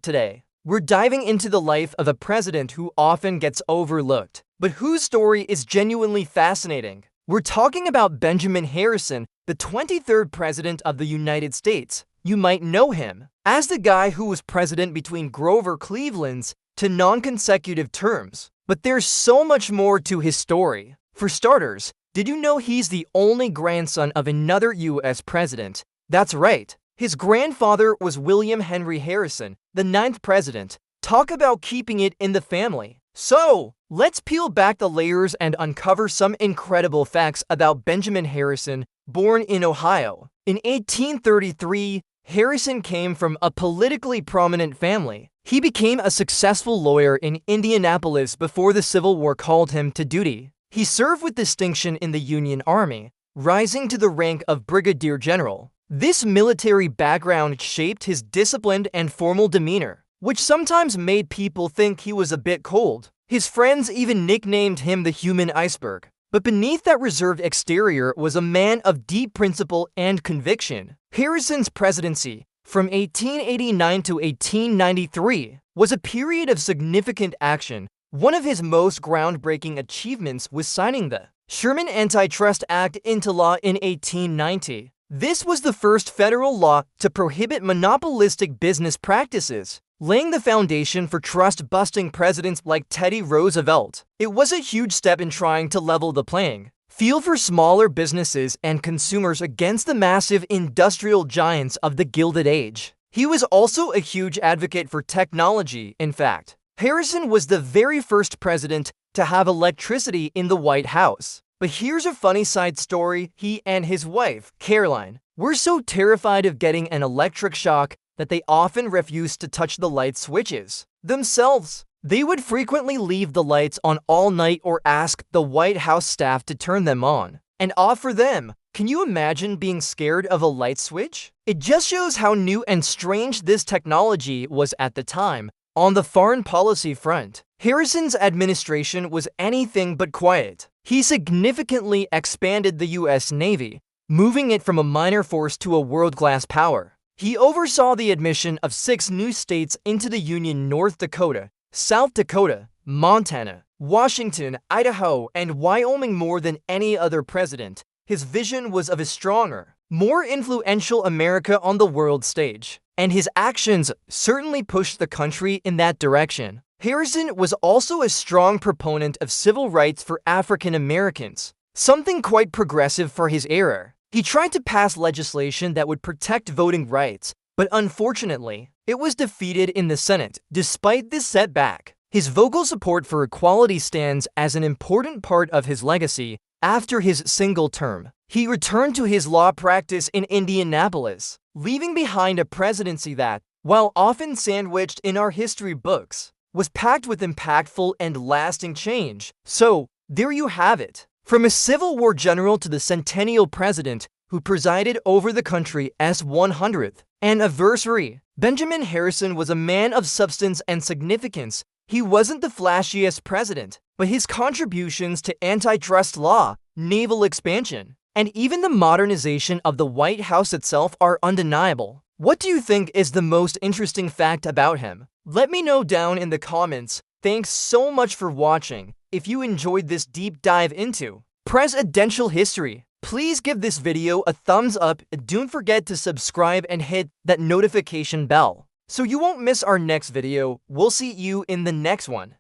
Today, we're diving into the life of a president who often gets overlooked, but whose story is genuinely fascinating. We're talking about Benjamin Harrison, the 23rd President of the United States. You might know him as the guy who was president between Grover Cleveland's to non-consecutive terms. But there's so much more to his story. For starters, did you know he's the only grandson of another U.S. president? That's right. His grandfather was William Henry Harrison, the 9th president. Talk about keeping it in the family. So, let's peel back the layers and uncover some incredible facts about Benjamin Harrison, born in Ohio. In 1833, Harrison came from a politically prominent family. He became a successful lawyer in Indianapolis before the Civil War called him to duty. He served with distinction in the Union Army, rising to the rank of brigadier general. This military background shaped his disciplined and formal demeanor, which sometimes made people think he was a bit cold. His friends even nicknamed him the human iceberg. But beneath that reserved exterior was a man of deep principle and conviction. Harrison's presidency, from 1889 to 1893, was a period of significant action. One of his most groundbreaking achievements was signing the Sherman Antitrust Act into law in 1890. This was the first federal law to prohibit monopolistic business practices, laying the foundation for trust-busting presidents like Teddy Roosevelt. It was a huge step in trying to level the playing field for smaller businesses and consumers against the massive industrial giants of the Gilded Age. He was also a huge advocate for technology. In fact, Harrison was the very first president to have electricity in the White House. But here's a funny side story. He and his wife, Caroline, were so terrified of getting an electric shock that they often refused to touch the light switches themselves. They would frequently leave the lights on all night or ask the White House staff to turn them on and off for them. Can you imagine being scared of a light switch? It just shows how new and strange this technology was at the time. On the foreign policy front, Harrison's administration was anything but quiet. He significantly expanded the U.S. Navy, moving it from a minor force to a world-class power. He oversaw the admission of 6 new states into the Union: North Dakota, South Dakota, Montana, Washington, Idaho, and Wyoming more than any other president. His vision was of a stronger, more influential America on the world stage, and his actions certainly pushed the country in that direction. Harrison was also a strong proponent of civil rights for African Americans, something quite progressive for his era. He tried to pass legislation that would protect voting rights, but unfortunately, it was defeated in the Senate. Despite this setback, his vocal support for equality stands as an important part of his legacy. After his single term, he returned to his law practice in Indianapolis, leaving behind a presidency that, while often sandwiched in our history books, was packed with impactful and lasting change. So, there you have it. From a Civil War general to the centennial president who presided over the country's 100th anniversary, Benjamin Harrison was a man of substance and significance. He wasn't the flashiest president, but his contributions to antitrust law, naval expansion, and even the modernization of the White House itself are undeniable. What do you think is the most interesting fact about him? Let me know down in the comments. Thanks so much for watching. If you enjoyed this deep dive into presidential history, please give this video a thumbs up. Don't forget to subscribe and hit that notification bell so you won't miss our next video. We'll see you in the next one.